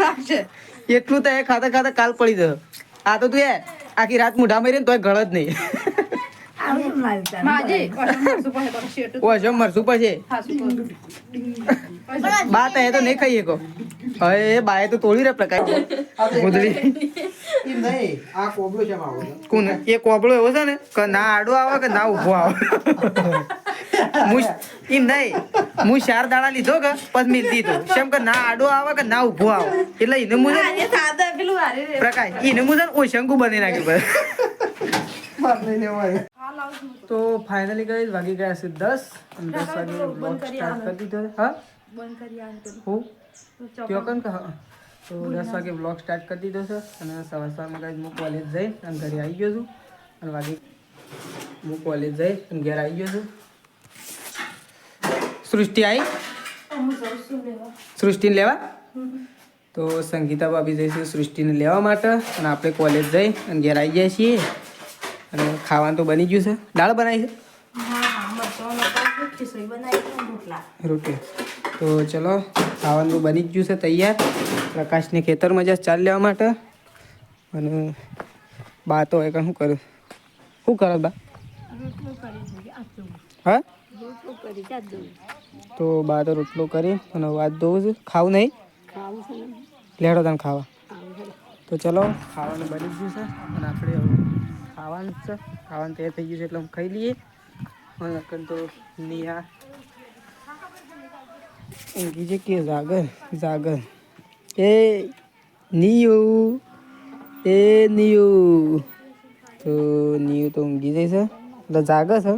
લાગશે એટલું તો એ ખાતા ખાતા કાલ પડી જશે. આ તો તું એ આખી રાત મુઢા મારી ને તોય ગળ જ નહીં. માજી મરસું મરસું પછી બા તો એ તો નહીં ખાઈએ કો. હવે એ બાએ તો તોડી રે પ્રકાશ ગુદડી. આ કોબળો છે માવો કોણ એ કોબળો એવો છે ને કે ના આડો આવે કે ના ઊભો આવે. એમ નહીં હું 4 દાડા લીધો કે પછી મિલ દીધો કેમ કે ના આડો આવે કે ના ઊભો આવે એટલે એને મુજબ પ્રકાશ એને મુજબ ઓશંકુ બની નાખ્યું. તો ફાઇનલી ગઈ વાગી ગયા છે 10 અને 10 વાગે બ્લોગ સ્ટાર્ટ કરી દીધો. હા બંધ કરી આ હું કયો કન હા તો 10 વાગે બ્લોગ સ્ટાર્ટ કરી દીધો છે અને સવારમાં ગાઈસ હું કોલેજ જઈ અને ઘરે આવી ગયો છું અને વાગે હું કોલેજ જઈ અને ઘરે આવી ગયો છું. સૃષ્ટિ આવી સૃષ્ટિને લેવા તો સંગીતા ભાભી જઈશું સૃષ્ટિને લેવા માટે અને આપણે કોલેજ જઈ અને ઘેર આવી જાય છીએ અને ખાવાનું તો બની ગયું છે. દાળ બનાવી છે રોટી તો ચલો ખાવાનું બની ગયું છે તૈયાર. પ્રકાશને ખેતરમાં જશે ચાલ લેવા માટે અને બા તો હોય શું કરું શું કરો બા હા તો બા તો રોટલો કરી અને વાત દઉં છું ખાવું નહીં લેડો તને ખાવા તો ચલો ખાવાનું બની ગયું છે અને આપણે ખાવાનું છે ખાવાનું તૈયાર થઈ ગયું છે એટલે અમે ખાઈ લઈએ. તો નિયા ઊંઘી છે કે જાગર જાગર એ નિયુ એ નિયુ તો નિયુ તો ઊંઘી જાય છે એટલે જાગે છે.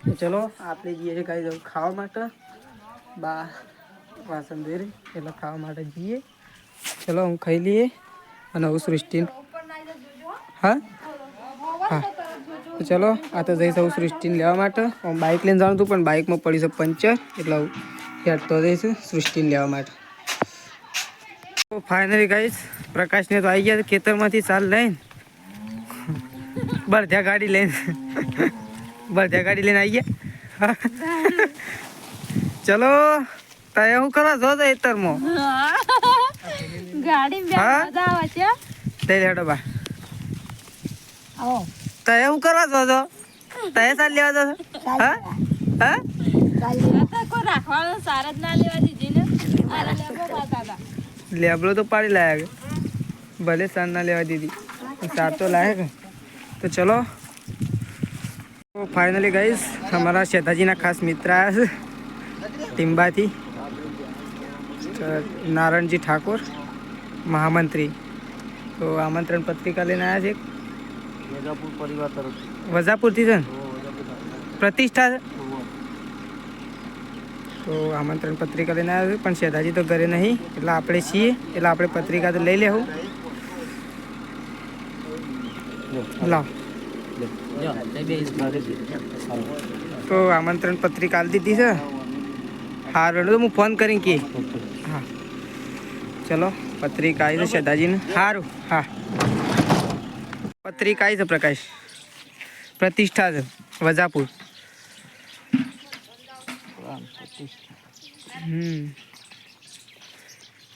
તો ચલો આપણે જઈએ છીએ કાંઈ જવું ખાવા માટે બા વાસણ દે એટલે ખાવા માટે જઈએ. ચલો હું ખાઈ લઈએ અને હું સૃષ્ટિ હા હા તો ચલો આ તો જઈશ હું સૃષ્ટિને લેવા માટે. હું બાઇક લઈને જવાનું હતું પણ બાઇકમાં પડી છે પંચર એટલે હું હેઠતો જઈશું સૃષ્ટિને લેવા માટે. તો ફાઇનલી ગાઈસ પ્રકાશને તો આવી ગયા છે ખેતરમાંથી ચાલ લઈને બળધ્યા ગાડી લઈને આવી ગયા. ચલો તય હું કરવા જો તો ખેતરમાં ગાડી મજા આવે છે તે લેડો બા તય હું કરવા જો છો તય ચાલ લેવા જો હા હા કોઈ રાખવાનો સાર જ ના લેવા દીધી ને લેબડો તો પાડી લાયા ભલે સાર ના લેવા દીધી સાર તો લાયા કે. તો ચલો ફાઇનલી ગાઈસ અમારા શેતાજીના ખાસ મિત્ર આવ્યા છે ટીમ્બાથી નારણજી ઠાકોર મહામંત્રી. તો આમંત્રણ પત્રિકા લઈને આવ્યા છે વજાપુર પરિવાર તરફથી વજાપુરથી છે ને પ્રતિષ્ઠા છે તો આમંત્રણ પત્રિકા લઈને આવ્યા છે પણ શેતાજી તો ઘરે નહીં એટલે આપણે છીએ એટલે આપણે પત્રિકા તો લઈ લેવું. લાવ તો આમંત્રણ પત્રિકા આલી દીધી છે. હા રેડો હું ફોન કરીને કે હા ચલો પત્રિકા આવી છે શેતાજીને સારું હા પત્રિકા આવી છે પ્રકાશ પ્રતિષ્ઠા છે વજાપુર.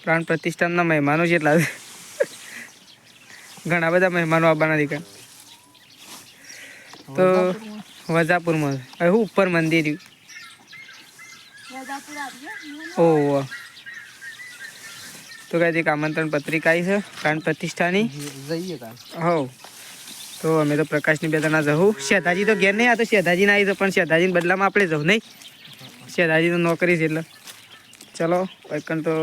પ્રાણ પ્રતિષ્ઠાના મહેમાનો જેટલા છે ઘણા બધા મહેમાનો આવવાના દીકરા. તો વજાપુરમાં હું ઉપર મંદિર ઓહ તો કઈ એક આમંત્રણ પત્રિકા આવી છે પ્રાણ પ્રતિષ્ઠાની હો. તો અમે તો પ્રકાશની બે જણા જવું. શેતાજી તો ઘેર નહીં આ તો શેતાજીને આવી છે પણ શેતાજીને બદલામાં આપણે જવું નહીં શેતાજી તો નોકરી છે એટલે ચલો એકન તો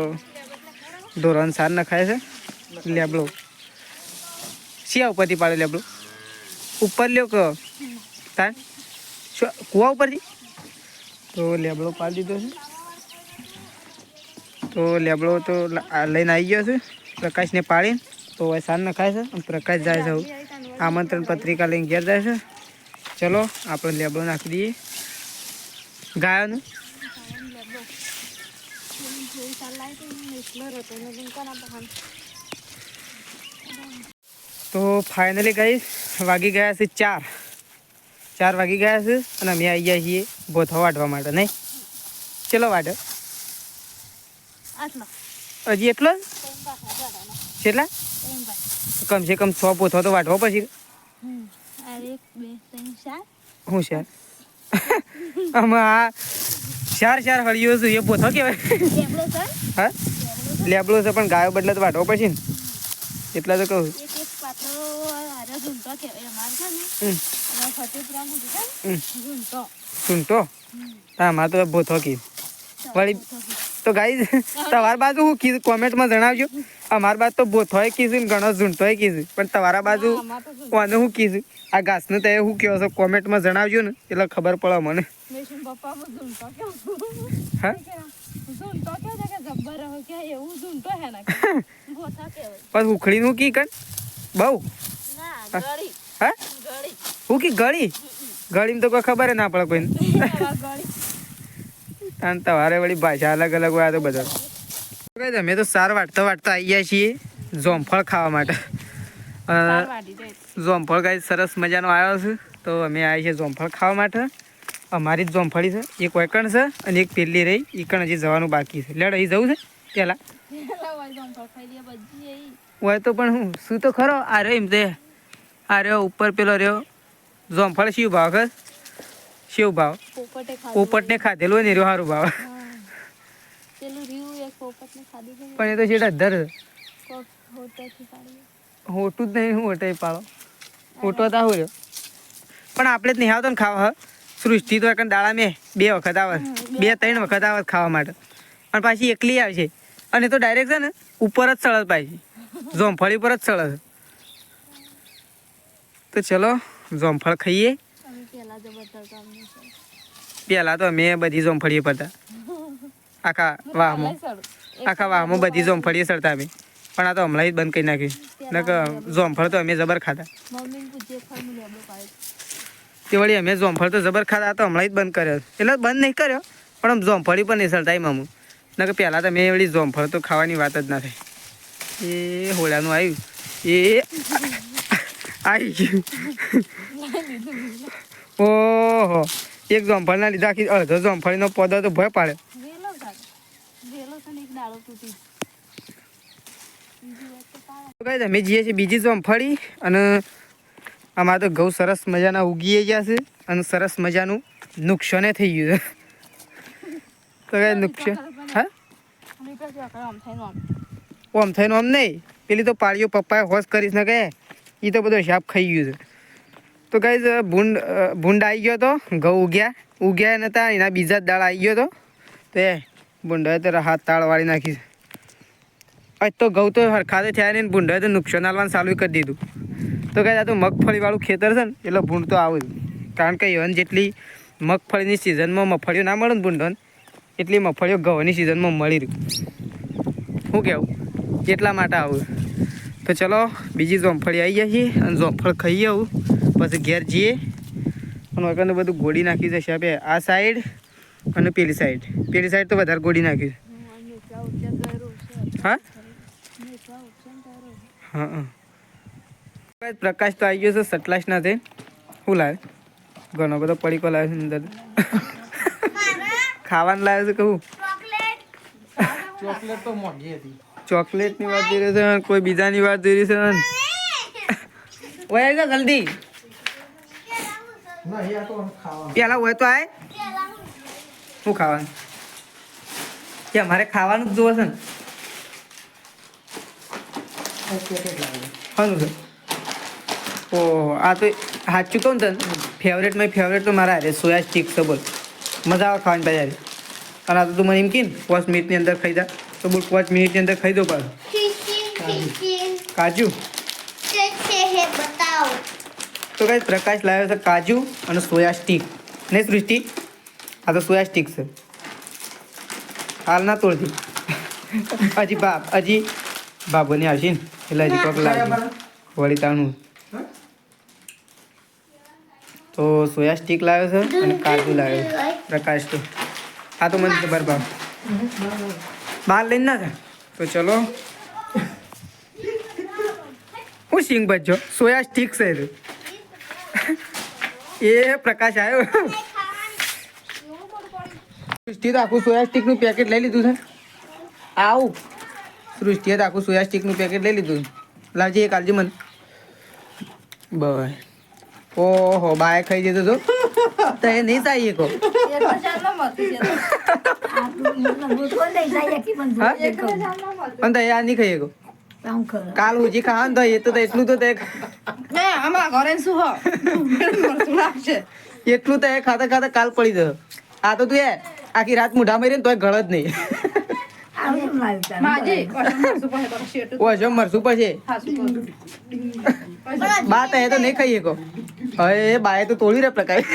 ધોરણ 4 નખાય છે લેબડો શિયા ઉપરથી પાડે લેબડો ઉપર લ્યો કે તાર કુવા ઉપરથી તો લેબડો પાડી દીધો છે. તો લેબડો તો લઈને આવી ગયો છે પ્રકાશને પાડીને તો હવે સાર નખાય છે અને પ્રકાશ જાય છે આમંત્રણ પત્રિકા લઈને ઘેર જાય છે. ચલો આપણે લેબડો નાખી દઈએ ગાયોનું. તો ફાઇનલી ગાઈસ વાગી ગયા છે 4 વાગી ગયા છે અને અમે આવી ગયા છીએ ભોથો વાટવા માટે નહીં. ચલો વાટો હજી એટલો જ કેટલા કમસે કમ 100 પોથો તો વાટવો પછી અરે 1 2 3 4 હું છે આમાં 4 હળીઓ છે એ પોથો કહેવાય લેબડો સર હા લેબડો છે પણ ગાયો બદલે તો વાટવો પછી ને એટલા તો કહું એક પાત્રો આરે ઝૂંટો કે અમાર છે ને અને ફતેપુરા માં છે ઝૂંટો સુનતો હા માં તો પોથો કી વળી તો ગાઈઝ તમારી બાજુ હું કીધું કોમેન્ટમાં જણાવજો અમારી બાજુ તો બોથોય કીધું ને ઘણો ઝૂંટોય કીધું પણ તમારા બાજુ કોને હું કીધું આ ઘાસનું તે શું કહો છો કોમેન્ટમાં જણાવજો ને એટલે ખબર પડે મને પપ્પા ઝૂંટો કે હા ઝૂંટો કે જબ્બર હો કે એવું ઝૂંટો હે ના બોથા કહેવાય પણ ઉખડીનું કી કન બહુ ના ગળી હા ગળી હું કી ગળી ગળીમાં તો કોઈ ખબર ના પડે કોઈને ગળી અને તમારે વળી ભાષા અલગ અલગ હોય આ તો બધા અમે તો સાર વાટતા આવી ગયા છીએ જોમફળ ખાવા માટે જોમફળ કાંઈ સરસ મજાનો આવ્યો છે તો અમે આવી છીએ જોમફળ ખાવા માટે અમારી જ જોમફળી છે એક વૈકણ છે અને એક પેલી રહી ઈકણ હજી જવાનું બાકી છે લેડ અહીં જવું છે પહેલાં હોય તો પણ હું શું તો ખરો આ રહ્યો એમ તે આ રહ્યો ઉપર પેલો રહ્યો જોમફળ શિવ ભાવ ખર શિવ ભાવ પોપટને ખાધેલું હોય ને રહ્યો સારું ભાવ પણ એ તો છેટા ધર હોટું જ નહીં હું હોટે પાડો હોટો તો આવું રહ્યો પણ આપણે જ નહીં આવતો ને ખાવા સૃષ્ટિ તો એક દાડા મેં 2 વખત આવે 2-3 વખત આવે ખાવા માટે અને પાછી એકલી આવશે અને તો ડાયરેક્ટ છે ને ઉપર જ સળદ પાછી જોમફળી પર જ સળદ તો ચલો જોમફળ ખાઈએ પહેલાં તો અમે બધી જોમફળીએ પડતા આખા વાહમાં બધી જોમફળીએ સડતા અમે પણ આ તો હમણાં જ બંધ કરી નાખ્યું નકર જોમફળ તો અમે જબર ખાતા તે વળી અમે જોમફળ તો જબર ખાતા તો હમણાં જ બંધ કર્યો એટલે બંધ નહીં કર્યો પણ આમ જોમફળી પણ નહીં સડતા એમ અમુક નકર પહેલાં તો મેં વળી જોમફળ તો ખાવાની વાત જ ના થાય એ હોળાનું આવ્યું એ આવી ગયું ઓહો એક જોમફળના લીધે આખી અડધો જોમફળીનો પોદો તો ભય પાડે અમે જઈએ છીએ બીજી જોમફળી અને આમાં તો ઘઉં સરસ મજાના ઉગી ગયા છે અને સરસ મજાનું નુકસાને થઈ ગયું છે તો કઈ નુકસાન હા ઓમ થઈને આમ નહીં પેલી તો પાળીઓ પપ્પાએ હોશ કરીશ ને કહે એ તો બધો શાપ ખાઈ ગયું છે તો ગાઈઝ ભૂંડ આવી ગયો તો ઘઉં ઉગ્યા નતા એના બીજા જ દાળ આવી ગયો તો તે ભૂંડાએ તો હાથ તાળ વાળી નાખી આજ તો ઘઉં તો હરખાતે થયા નહીં ભૂંડાએ તો નુકસાન આવવાનું ચાલુ કરી દીધું તો ગાઈઝ આ તો મગફળીવાળું ખેતર છે ને એટલે ભૂંડ તો આવું કારણ કે એવન જેટલી મગફળીની સિઝનમાં મગફળીઓ ના મળે ને ભૂંડોને એટલી મગફળીઓ ઘઉંની સિઝનમાં મળી રહ્યું શું કહેવું એટલા માટે આવું તો ચલો બીજી જોમફળી આવી જાય છે અને જોમફળ ખાઈએ આવું પછી ઘેર જઈએ અને વગરનું બધું ગોળી નાખી જશે આપે આ સાઈડ અને પેલી સાઈડ તો વધારે ગોળી નાખી હા હા પ્રકાશ તો આવી ગયો છે સટલાશ ના થઈ શું લાવે ઘણો બધો પડીકો લાવે છે અંદર ખાવાનું લાવે છે કહું ચોકલેટ તો મોંઘી હતી ચોકલેટની વાત કરી છે કોઈ બીજાની વાત કરી છે ઓય જા જલ્દી નહીં આ તો ખાવાનું પેલા હોય તો આય શું ખાવાનું કે અમારે ખાવાનું જ જોવે છે ને ખાવાનું છે ઓહો આ તો સાચું કહું ને તને ફેવરેટ તો મારા હારે સોયા સ્ટીક છે બોલ મજા આવે ખાવાની પાછી અને આ તો તું મને એમ કી ને 5 મિનિટની અંદર ખાઈ જા તો બોલ 5 મિનિટની અંદર ખાઈ દો પાછું કાજુ તો કઈ પ્રકાશ લાવ્યો છે કાજુ અને સોયા સ્ટીક નહીં સૃષ્ટિ આ તો સોયા સ્ટીક છે હાલ ના તોડતી હજી બાબોની આવશે ને એટલે હજી કોક લાગે વળી તાણું તો સોયા સ્ટીક લાવ્યો છે અને કાજુ લાવ્યો પ્રકાશ તો આ તો મને ખબર ભાવ બહાર લઈને ના થાય તો ચલો હું સિંગ બચજો સોયા સ્ટીક છે એ પ્રકાશ આવ્યો સ્ટીક આખું સોયા સ્ટીકનું પેકેટ લઈ લીધું છે આવું સૃષ્ટિએ તો આખું સોયા સ્ટીકનું પેકેટ લઈ લીધું. લાવજે એક આલજી મને. બસ. ઓહો બાય ખાઈ જતો તો તો એ નહીં થાય કો પણ તો આ નહીં ખાઈ કો કાલ હુજી ખાવા ને તો એ તો એટલું તો તે એટલું તો એ ખાતા ખાતા કાલ પડી જશે. આ તો તું એ આખી રાત મોઢા મારી ને તોય ગળ જ નહીં. ઓછો મરશું પછી બા તો એ તો નહીં ખાઈએ કો હવે બાએ તો તોડી રે પ્રકાશ.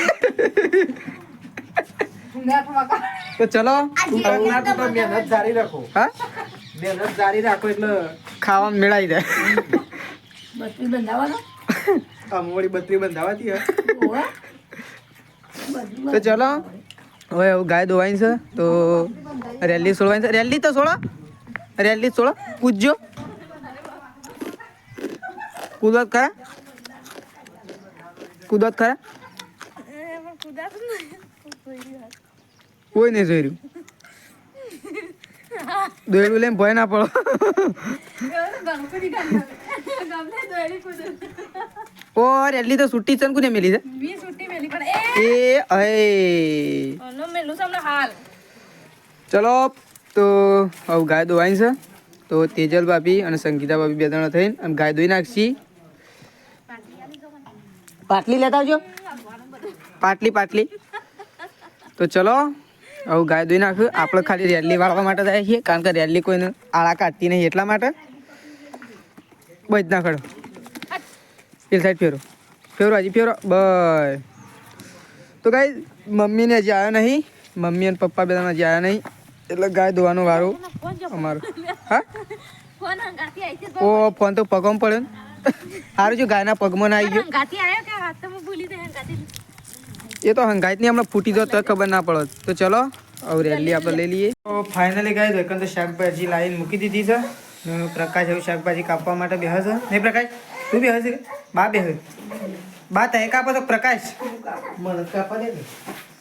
તો ચલો મહેનત જારી રાખો. હા મહેનત જારી રાખો એટલે ખાવામાં મેળાઈ જાય. અમોડી બત્રી બંધાવાતી હે. તો ચલો હવે ગાય દોવાઈ છે તો રેલી છોડવાની છે. રેલી તો છોડો રેલી છોડો કૂદજો કૂદત ખરા કૂદત ખરા કોઈ નહીં જોઈ રહ્યું. દોયડું લઈને ભય ના પડો. ઓ રેલી તો છૂટી છે ને કોને મેલી છે એ અહે ચલો તો હવે ગાય દોવાઈ છે તો તેજલ ભાભી અને સંગીતા ભાભી બે જણા થઈને અને ગાય દોઈ નાખશી. પાટલી લેતા આવજો પાટલી તો ચલો હવે ગાય દોઈ નાખ્યું. આપણે ખાલી રેલી વાળવા માટે જાય છીએ કારણ કે રેલી કોઈને આળા કાઢતી નહીં એટલા માટે. બસ ના ખડો પેલી સાઈડ ફેરો હજી ફેરો બસ. તો ગાય મમ્મીને હજી આવ્યા નહીં મમ્મી અને પપ્પા બે હજી આવ્યા નહીં એટલે ગાય દોવાનો વારો અમારો. હા ઓ ફોન તો પગમાં પડ્યો ને સારું જો ગાયના પગમાં ના આવી ગયો. એ તો હંગાઈતની હમણાં ફૂટી જો તો ખબર ના પડે. તો ચલો હવે રેલી આપણે લઈ લઈએ. તો ફાઇનલી ગાય તો એકંદર શાકભાજી લાવીને મૂકી દીધી છે. પ્રકાશ હવે શાકભાજી કાપવા માટે બેસે છે. નહીં પ્રકાશ તું બેસે છે બા બેસે બા તે કાપો તો પ્રકાશ મને કાપા દે ને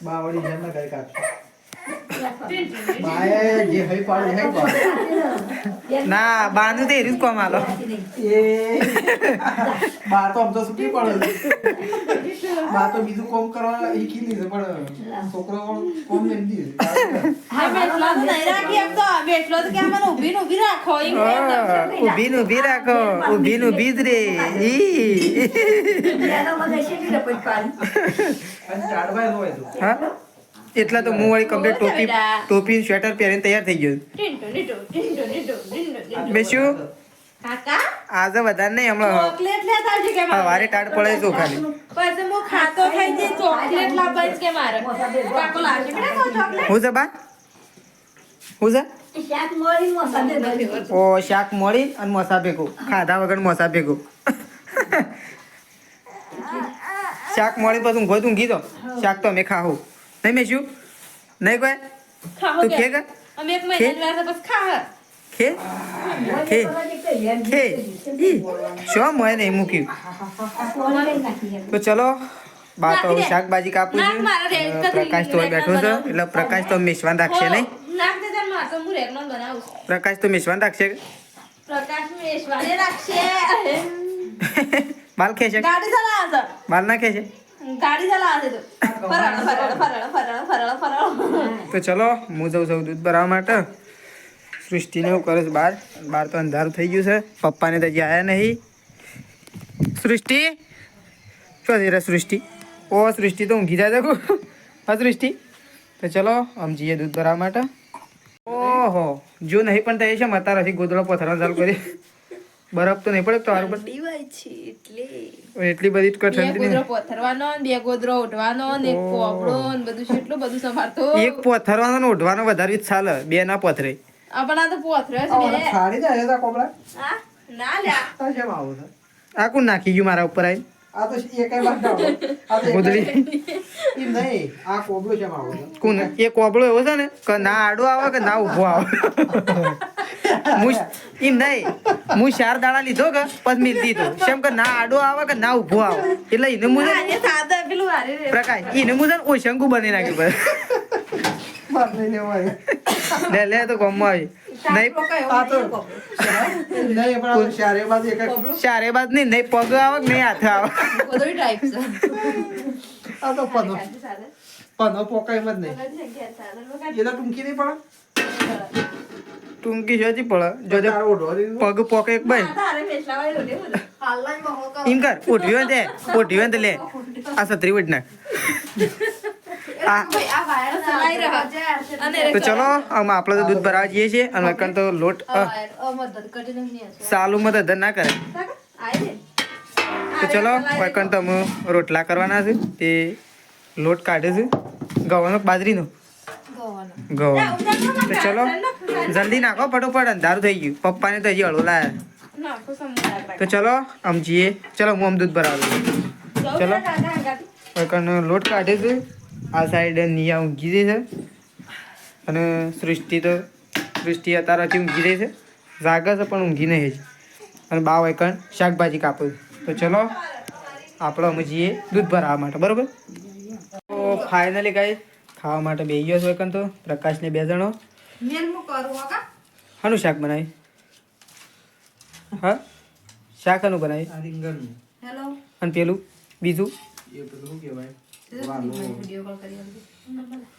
બાવળી જેમ ના ગાય કાપ. બાએ જે હઈ પાડે હઈ પાડે. ના બાનું તો એરી જ કોમ આલો એ બા તો આમ તો સુટી પડે. બા તો બીજું કોમ કરવા ઈકી લીધે પણ છોકરો કોમ લઈ દીધે. ઊભી રાખો ઊભી જ રે અને ચાડવાય હોય તો હા એટલા તો હું વાળી કમ્પ્લીટ ટોપી સ્વેટર પહેરીને તૈયાર થઈ ગયો. બેસ્યું આજે વધારે નહીં હમણાં સવારે ટાઢ પડે તો ખાલી હું છે બા હું છે ઓ શાક મોડી અને મોસા ભેગું ખાધા વગર મોસા ભેગું શાક મોડી પછી ઊંઘો તું ગીધો શાક તો અમે ખાવું નહીં મેં શું નહીં કોઈ તું ખે કે ખે ખે ખે શું મોય નહીં મૂક્યું. તો ચલો બા તો શાકભાજી કાપું છું. પ્રકાશ તો બેઠો છે એટલે પ્રકાશ તો મેસવાન રાખશે નહીં પ્રકાશ તો મેસવાન રાખશે બાલ ખેશે બાલ ના ખેશે. તો ચલો હું જઉં છું દૂધ ભરાવા માટે. સૃષ્ટિને એવું કરે છે બહાર તો અંધારું થઈ ગયું છે. પપ્પાને તો હજી આવ્યા નહીં. સૃષ્ટિ શું થઈ રહ્યા સૃષ્ટિ ઓ સૃષ્ટિ તો ઊંઘી જાય દેખું. હા સૃષ્ટિ તો ચલો આમ જઈએ દૂધ ભરાવા માટે. ઓહો જો નહીં પણ થાય છે મતારાથી ગોદડો પથરા ચાલુ કરી. બરફ તો નહીં પડે તો સારું પણ એટલી બધી ઠંડી બે ગોદરો ઉઠવાનો ને એક કોબળો ને બધું છે એટલું બધું સંભાળતો. એક પથરવાનો ને ઓઢવાનો વધારે જ ચાલે બે ના પથરે. આપણ આ તો પોથરે છે બે. ખાડી જાય છે કોબળા. હા ના લ્યા આ કેમ આવું છે? આ કોણ નાખી ગયું મારા ઉપર આવી આ તો એકાઈ વાત ના હોય. આ તો ગોદડી એમ નહીં આ કોબળો કેમ આવું છે? કોણ એ કોબળો એવો છે ને કે ના આડો આવે કે ના ઊભો આવે. એમ નહીં હું 4 દાડા લીધો કે પછી મિલ દીધો કેમ કે ના આડો આવે કે ના ઊભો આવે એટલે એને મુજબ પ્રકાશ એને મુજબ ઓશંકુ બની નાખ્યું. વાત નહીં લેવાય. લે તો ગમવા આવી નહીં આ તો નહીં પણ આ શારે બાદ એક ચારે બાદ નહીં નહીં પગ આવે કે નહીં હાથે આવે આ તો પનો પોકાય મત નહીં એ તો ટૂંકી નહીં પડે ટૂંકી જોતી પડે જોજે તારે ઓઢવા દીધું પગ પોકે એક ભાઈ એમ કર ઉઠ્યો ને તે ઉઠ્યો ને તે લે આ છત્રી ઉઠ નાખ તો ચલો આમ આપણે તો દૂધ ભરાવા જઈએ છીએ અને વૈકણ તો લોટ સાલુમાં તો ધન ના કરે તો ચલો વૈકણ તો અમે રોટલા કરવાના છે તે લોટ કાઢે છે ગવાનો બાજરીનો ગવાનો તો ચલો જલ્દી નાખો ફટોફટ અંધારું થઈ ગયું પપ્પાને તો હજી હળવો લાયા તો ચલો આમ જઈએ ચલો હું આમ દૂધ ભરાવું ચલો વૈકણ લોટ કાઢે છે આ સાઈડ નિયા ઊંઘી જાય છે અને સૃષ્ટિ અત્યારે હજી ઊંઘી રહી છે જાગે છે પણ ઊંઘી નહીં છે અને બા વૈકણ શાકભાજી કાપે છે તો ચલો આપણે અમે જઈએ દૂધ ભરાવવા માટે બરાબર તો ફાઇનલી કાંઈ ખાવા માટે બેસી ગયો છે વૈકણ તો પ્રકાશને 2 જણો શાનું શાક બનાવી હા શાક શાનું બનાવી આ રીંગણનું અને પેલું બીજું એ પેલું શું કહેવાય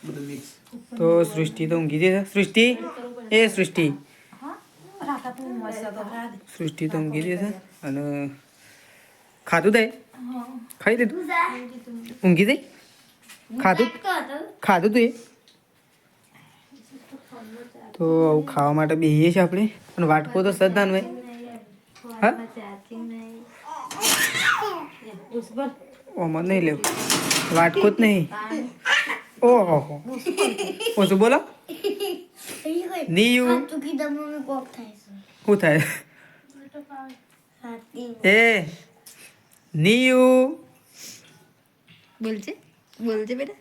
બધું મિક્સ તો સૃષ્ટિ તો ઊંઘી ગઈ છે સૃષ્ટિ સૃષ્ટિ તો ઊંઘી ગઈ છે અને ખાધું તે ખાઈ દીધું ઊંઘી જઈ ખાધું તું એ તો આવું ખાવા માટે બેસીએ છીએ આપણે અને વાટકો તો સદાન ભાઈ હા ઓમાં નહીં લેવું વાટકો જ નહીં ઓહો ઓછું બોલો નીયું શું થાય એ નીયું બોલજે બેટા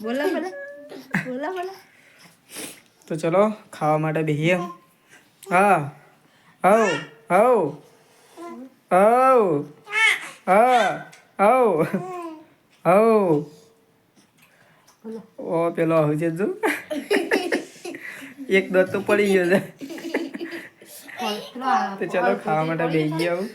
બોલા તો ચલો ખાવા માટે બેસીએ હા હવ હવ હવ હા હવ હવ ઓ પેલો આવશે જો એક દોત તો પડી ગયો છે તો ચલો ખાવા માટે બેસી આવું